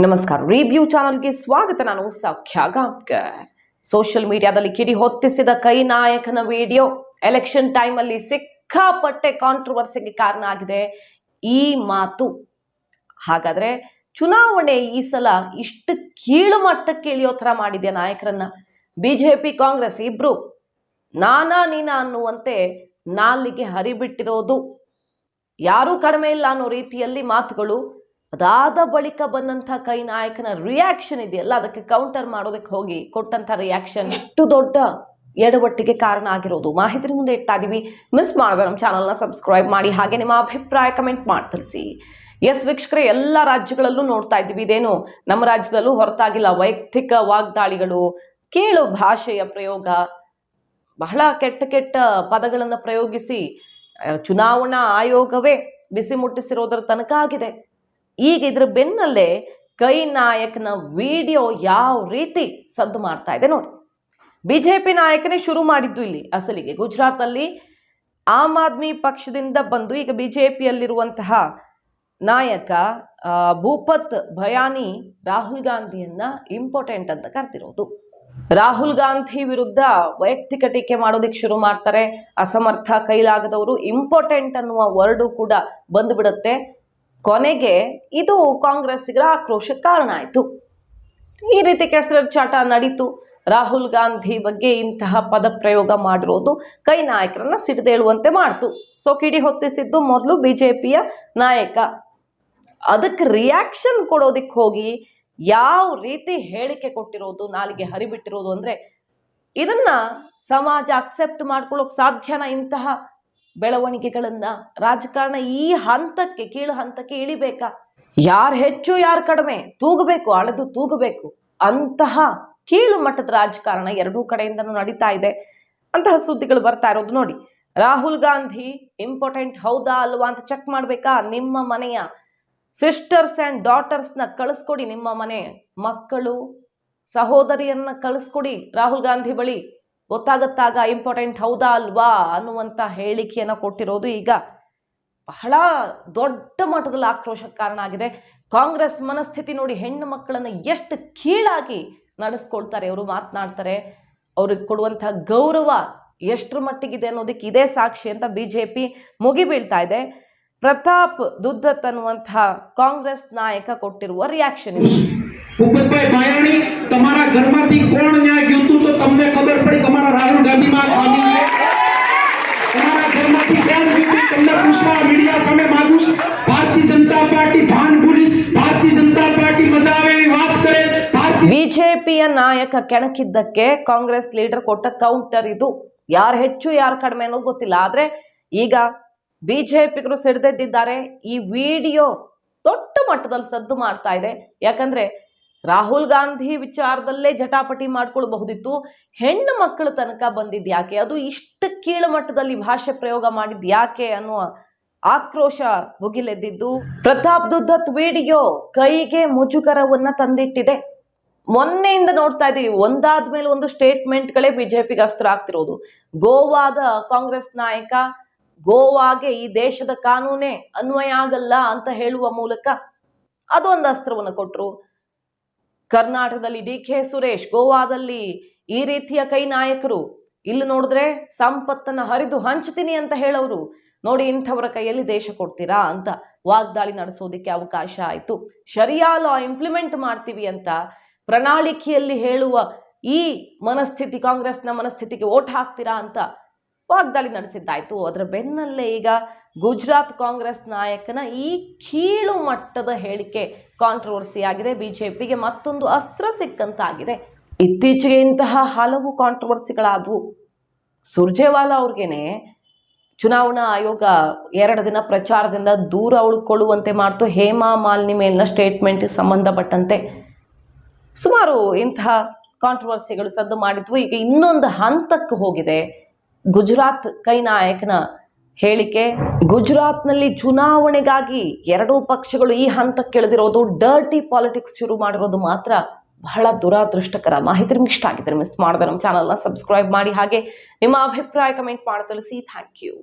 ನಮಸ್ಕಾರ. ರಿವ್ಯೂ ಚಾನಲ್ಗೆ ಸ್ವಾಗತ. ನಾನು ಸೌಖ್ಯ ಗಾಂವ್ಕರ್. ಸೋಷಿಯಲ್ ಮೀಡಿಯಾದಲ್ಲಿ ಕಿಡಿ ಹೊತ್ತಿಸಿದ ಕೈ ನಾಯಕನ ವಿಡಿಯೋ ಎಲೆಕ್ಷನ್ ಟೈಮ್ ಅಲ್ಲಿ ಸಿಕ್ಕಾಪಟ್ಟೆ ಕಾಂಟ್ರವರ್ಸಿಗೆ ಕಾರಣ ಆಗಿದೆ ಈ ಮಾತು. ಹಾಗಾದ್ರೆ ಚುನಾವಣೆ ಈ ಸಲ ಇಷ್ಟು ಕೀಳು ಮಟ್ಟಕ್ಕೆ ಇಳಿಯೋ ತರ ಮಾಡಿದೆ ನಾಯಕರನ್ನ. ಬಿಜೆಪಿ ಕಾಂಗ್ರೆಸ್ ಇಬ್ರು ನಾನಾ ನೀನಾ ಅನ್ನುವಂತೆ ನಾಲಿಗೆ ಹರಿಬಿಟ್ಟಿರೋದು, ಯಾರೂ ಕಡಿಮೆ ಇಲ್ಲ ಅನ್ನೋ ರೀತಿಯಲ್ಲಿ ಮಾತುಗಳು. ಅದಾದ ಬಳಿಕ ಬಂದಂಥ ಕೈ ನಾಯಕನ ರಿಯಾಕ್ಷನ್ ಇದೆಯಲ್ಲ, ಅದಕ್ಕೆ ಕೌಂಟರ್ ಮಾಡೋದಕ್ಕೆ ಹೋಗಿ ಕೊಟ್ಟಂಥ ರಿಯಾಕ್ಷನ್ ಇಷ್ಟು ದೊಡ್ಡ ಎಡವಟ್ಟಿಗೆ ಕಾರಣ ಆಗಿರೋದು ಮಾಹಿತಿ ಮುಂದೆ ಇಡ್ತಾ ಇದೀವಿ. ಮಿಸ್ ಮಾಡಿದ್ರೆ ನಮ್ಮ ಚಾನಲ್ನ ಸಬ್ಸ್ಕ್ರೈಬ್ ಮಾಡಿ, ಹಾಗೆ ನಿಮ್ಮ ಅಭಿಪ್ರಾಯ ಕಮೆಂಟ್ ಮಾಡಿ ತಿಳಿಸಿ. ಎಸ್ ವೀಕ್ಷಕರೇ, ಎಲ್ಲ ರಾಜ್ಯಗಳಲ್ಲೂ ನೋಡ್ತಾ ಇದ್ದೀವಿ, ಇದೇನು ನಮ್ಮ ರಾಜ್ಯದಲ್ಲೂ ಹೊರತಾಗಿಲ್ಲ. ವೈಯಕ್ತಿಕ ವಾಗ್ದಾಳಿಗಳು, ಕೀಳು ಭಾಷೆಯ ಪ್ರಯೋಗ, ಬಹಳ ಕೆಟ್ಟ ಕೆಟ್ಟ ಪದಗಳನ್ನು ಪ್ರಯೋಗಿಸಿ ಚುನಾವಣಾ ಆಯೋಗವೇ ಬಿಸಿ ಮುಟ್ಟಿಸಿರೋದರ ತನಕ ಆಗಿದೆ. ಈಗ ಇದ್ರ ಬೆನ್ನಲ್ಲೇ ಕೈ ನಾಯಕನ ವಿಡಿಯೋ ಯಾವ ರೀತಿ ಸದ್ದು ಮಾಡ್ತಾ ಇದೆ ನೋಡಿ. ಬಿಜೆಪಿ ನಾಯಕನೇ ಶುರು ಮಾಡಿದ್ದು ಇಲ್ಲಿ ಅಸಲಿಗೆ. ಗುಜರಾತಲ್ಲಿ ಆಮ್ ಆದ್ಮಿ ಪಕ್ಷದಿಂದ ಬಂದು ಈಗ ಬಿಜೆಪಿಯಲ್ಲಿರುವಂತಹ ನಾಯಕ ಭೂಪತ್ ಭಯಾನಿ ರಾಹುಲ್ ಗಾಂಧಿಯನ್ನ ಇಂಪಾರ್ಟೆಂಟ್ ಅಂತ ಕರ್ತಿರೋದು. ರಾಹುಲ್ ಗಾಂಧಿ ವಿರುದ್ಧ ವೈಯಕ್ತಿಕ ಟೀಕೆ ಮಾಡೋದಕ್ಕೆ ಶುರು ಮಾಡ್ತಾರೆ. ಅಸಮರ್ಥ, ಕೈಲಾಗದವರು, ಇಂಪಾರ್ಟೆಂಟ್ ಅನ್ನುವ ವರ್ಡು ಕೂಡ ಬಂದುಬಿಡುತ್ತೆ. ಕೊನೆಗೆ ಇದು ಕಾಂಗ್ರೆಸ್ಸಿಗರ ಆಕ್ರೋಶಕ್ಕೆ ಕಾರಣ ಆಯಿತು. ಈ ರೀತಿ ಕೆಸರಚಾಟ ನಡೀತು. ರಾಹುಲ್ ಗಾಂಧಿ ಬಗ್ಗೆ ಇಂತಹ ಪದ ಪ್ರಯೋಗ ಮಾಡಿರೋದು ಕೈ ನಾಯಕರನ್ನ ಸಿಡಿದೇಳುವಂತೆ ಮಾಡ್ತು. ಸೊ ಕಿಡಿ ಹೊತ್ತಿಸಿದ್ದು ಮೊದಲು ಬಿಜೆಪಿಯ ನಾಯಕ. ಅದಕ್ಕೆ ರಿಯಾಕ್ಷನ್ ಕೊಡೋದಿಕ್ಕೆ ಹೋಗಿ ಯಾವ ರೀತಿ ಹೇಳಿಕೆ ಕೊಟ್ಟಿರೋದು, ನಾಲಿಗೆ ಹರಿಬಿಟ್ಟಿರೋದು ಅಂದ್ರೆ ಇದನ್ನ ಸಮಾಜ ಅಕ್ಸೆಪ್ಟ್ ಮಾಡ್ಕೊಳ್ಳೋಕೆ ಸಾಧ್ಯನಾ? ಇಂತಹ ಬೆಳವಣಿಗೆಗಳನ್ನ ರಾಜಕಾರಣ ಈ ಹಂತಕ್ಕೆ, ಕೀಳು ಹಂತಕ್ಕೆ ಇಳಿಬೇಕಾ? ಯಾರು ಹೆಚ್ಚು ಯಾರು ಕಡಿಮೆ ತೂಗಬೇಕು, ಅಳೆದು ತೂಗಬೇಕು. ಅಂತಹ ಕೀಳು ಮಟ್ಟದ ರಾಜಕಾರಣ ಎರಡೂ ಕಡೆಯಿಂದನೂ ನಡೀತಾ ಇದೆ. ಅಂತಹ ಸುದ್ದಿಗಳು ಬರ್ತಾ ಇರೋದು ನೋಡಿ. ರಾಹುಲ್ ಗಾಂಧಿ ಇಂಪಾರ್ಟೆಂಟ್ ಹೌದಾ ಅಲ್ವಾ ಅಂತ ಚೆಕ್ ಮಾಡ್ಬೇಕಾ? ನಿಮ್ಮ ಮನೆಯ ಸಿಸ್ಟರ್ಸ್ ಅಂಡ್ ಡಾಟರ್ಸ್ನ ಕಳಿಸ್ಕೊಡಿ, ನಿಮ್ಮ ಮನೆ ಮಕ್ಕಳು ಸಹೋದರಿಯನ್ನ ಕಳಿಸ್ಕೊಡಿ ರಾಹುಲ್ ಗಾಂಧಿ ಬಳಿ, ಗೊತ್ತಾಗತ್ತಾಗ ಇಂಪಾರ್ಟೆಂಟ್ ಹೌದಾ ಅಲ್ವಾ ಅನ್ನುವಂಥ ಹೇಳಿಕೆಯನ್ನು ಕೊಟ್ಟಿರೋದು ಈಗ ಬಹಳ ದೊಡ್ಡ ಮಟ್ಟದಲ್ಲಿ ಆಕ್ರೋಶಕ್ಕೆ ಕಾರಣ ಆಗಿದೆ. ಕಾಂಗ್ರೆಸ್ ಮನಸ್ಥಿತಿ ನೋಡಿ, ಹೆಣ್ಣು ಮಕ್ಕಳನ್ನು ಎಷ್ಟು ಕೀಳಾಗಿ ನಡೆಸ್ಕೊಳ್ತಾರೆ ಇವರು, ಮಾತನಾಡ್ತಾರೆ. ಅವ್ರಿಗೆ ಕೊಡುವಂತಹ ಗೌರವ ಎಷ್ಟರ ಮಟ್ಟಿಗಿದೆ ಅನ್ನೋದಕ್ಕೆ ಇದೇ ಸಾಕ್ಷಿ ಅಂತ ಬಿಜೆಪಿ ಮುಗಿಬೀಳ್ತಾ ಇದೆ. ಪ್ರತಾಪ್ ದುದ್ದತ್ ಅನ್ನುವಂತಹ ಕಾಂಗ್ರೆಸ್ ನಾಯಕ ಕೊಟ್ಟಿರುವ ರಿಯಾಕ್ಷನ್ ಇದು. ભૂપતભાઈ ભાયાણી, તમારા ઘરમાંથી કોણ ન્યાય ગયું તો તમને ખબર પડી કે અમારા રાહુલ ગાંધી માં ખામી છે. તમારા ઘરમાંથી કોણ ગયું તમને પૂછવા મીડિયા સામે માંગુ છું. ભારતીય જનતા પાર્ટી ભાન ભૂલીશ, ભારતીય જનતા પાર્ટી મજાવેલી વાત કરે. ಬಿಜೆಪಿಯ ನಾಯಕ ಕೆಣಕಿದ್ದಕ್ಕೆ ಕಾಂಗ್ರೆಸ್ ಲೀಡರ್ ಕೊಟ್ಟ ಕೌಂಟರ್ ಇದು. ಯಾರು ಹೆಚ್ಚು ಯಾರು ಕಡಿಮೆ ಅನ್ನೋದು ಗೊತ್ತಿಲ್ಲ, ಆದ್ರೆ ಈಗ ಬಿಜೆಪಿಗರು ಸಿಡಿದೆದ್ದಿದ್ದಾರೆ. ಈ ವಿಡಿಯೋ ದೊಡ್ಡ ಮಟ್ಟದಲ್ಲಿ ಸದ್ದು ಮಾಡ್ತಾ ಇದೆ. ಯಾಕಂದ್ರೆ ರಾಹುಲ್ ಗಾಂಧಿ ವಿಚಾರದಲ್ಲೇ ಜಟಾಪಟಿ ಮಾಡ್ಕೊಳ್ಬಹುದಿತ್ತು, ಹೆಣ್ಣು ಮಕ್ಕಳ ತನಕ ಬಂದಿದ್ದು ಯಾಕೆ, ಅದು ಇಷ್ಟು ಕೀಳು ಮಟ್ಟದಲ್ಲಿ ಭಾಷೆ ಪ್ರಯೋಗ ಮಾಡಿದ್ದು ಯಾಕೆ ಅನ್ನುವ ಆಕ್ರೋಶ ಭುಗಿಲೆದ್ದಿದ್ದು. ಪ್ರತಾಪ್ ದುದ್ದತ್ ವಿಡಿಯೋ ಕೈಗೆ ಮುಜುಗರವನ್ನ ತಂದಿಟ್ಟಿದೆ. ಮೊನ್ನೆಯಿಂದ ನೋಡ್ತಾ ಇದ್ದೀವಿ, ಒಂದಾದ್ಮೇಲೆ ಒಂದು ಸ್ಟೇಟ್ಮೆಂಟ್ಗಳೇ ಬಿಜೆಪಿಗೆ ಅಸ್ತ್ರ ಆಗ್ತಿರೋದು. ಗೋವಾದ ಕಾಂಗ್ರೆಸ್ ನಾಯಕ ಗೋವಾಗೆ ಈ ದೇಶದ ಕಾನೂನೇ ಅನ್ವಯ ಆಗಲ್ಲ ಅಂತ ಹೇಳುವ ಮೂಲಕ ಅದೊಂದು ಅಸ್ತ್ರವನ್ನು ಕೊಟ್ಟರು. ಕರ್ನಾಟಕದಲ್ಲಿ DK ಸುರೇಶ್, ಗೋವಾದಲ್ಲಿ ಈ ರೀತಿಯ ಕೈ ನಾಯಕರು, ಇಲ್ಲಿ ನೋಡಿದ್ರೆ ಸಂಪತ್ತನ್ನ ಹರಿದು ಹಂಚ್ತೀನಿ ಅಂತ ಹೇಳೋರು. ನೋಡಿ, ಇಂಥವರ ಕೈಯಲ್ಲಿ ದೇಶ ಕೊಡ್ತೀರಾ ಅಂತ ವಾಗ್ದಾಳಿ ನಡೆಸೋದಿಕ್ಕೆ ಅವಕಾಶ ಆಯಿತು. ಶರಿಯಾ ಲಾ ಇಂಪ್ಲಿಮೆಂಟ್ ಮಾಡ್ತೀವಿ ಅಂತ ಪ್ರಣಾಳಿಕೆಯಲ್ಲಿ ಹೇಳುವ ಈ ಮನಸ್ಥಿತಿ, ಕಾಂಗ್ರೆಸ್ನ ಮನಸ್ಥಿತಿಗೆ ಓಟ್ ಹಾಕ್ತೀರಾ ಅಂತ ವಾಗ್ದಾಳಿ ನಡೆಸಿದ್ದಾಯ್ತು. ಅದರ ಬೆನ್ನಲ್ಲೇ ಈಗ ಗುಜರಾತ್ ಕಾಂಗ್ರೆಸ್ ನಾಯಕನ ಈ ಕೀಳು ಮಟ್ಟದ ಹೇಳಿಕೆ ಕಾಂಟ್ರವರ್ಸಿ ಆಗಿದೆ. ಬಿಜೆಪಿಗೆ ಮತ್ತೊಂದು ಅಸ್ತ್ರ ಸಿಕ್ಕಂತಾಗಿದೆ. ಇತ್ತೀಚೆಗೆ ಇಂತಹ ಹಲವು ಕಾಂಟ್ರವರ್ಸಿಗಳಾದವು. ಸುರ್ಜೇವಾಲಾ ಅವ್ರಿಗೇನೆ ಚುನಾವಣಾ ಆಯೋಗ 2 ದಿನ ಪ್ರಚಾರದಿಂದ ದೂರ ಉಳ್ಕೊಳ್ಳುವಂತೆ ಮಾಡ್ತು. ಹೇಮಾ ಮಾಲಿನಿ ಮೇಲಿನ ಸ್ಟೇಟ್ಮೆಂಟ್ ಸಂಬಂಧಪಟ್ಟಂತೆ ಸುಮಾರು ಇಂತಹ ಕಾಂಟ್ರವರ್ಸಿಗಳು ಸದ್ದು ಮಾಡಿದ್ವು. ಈಗ ಇನ್ನೊಂದು ಹಂತಕ್ಕೆ ಹೋಗಿದೆ ಗುಜರಾತ್ ಕೈ ನಾಯಕನ ಹೇಳಿಕೆ. ಗುಜರಾತ್ನಲ್ಲಿ ಚುನಾವಣೆಗಾಗಿ ಎರಡೂ ಪಕ್ಷಗಳು ಈ ಹಂತಕ್ಕೆ ಇಳಿದಿರೋದು, ಡರ್ಟಿ ಪಾಲಿಟಿಕ್ಸ್ ಶುರು ಮಾಡಿರೋದು ಮಾತ್ರ ಬಹಳ ದುರಾದೃಷ್ಟಕರ. ಮಾಹಿತಿ ನಿಮ್ಗೆ ಇಷ್ಟ ಆಗಿದ್ರೆ ಮಿಸ್ ಮಾಡಿದ್ರೆ ನಮ್ಮ ಚಾನಲ್ನ ಸಬ್ಸ್ಕ್ರೈಬ್ ಮಾಡಿ, ಹಾಗೆ ನಿಮ್ಮ ಅಭಿಪ್ರಾಯ ಕಮೆಂಟ್ ಮಾಡಿ ತಿಳಿಸಿ. Thank you.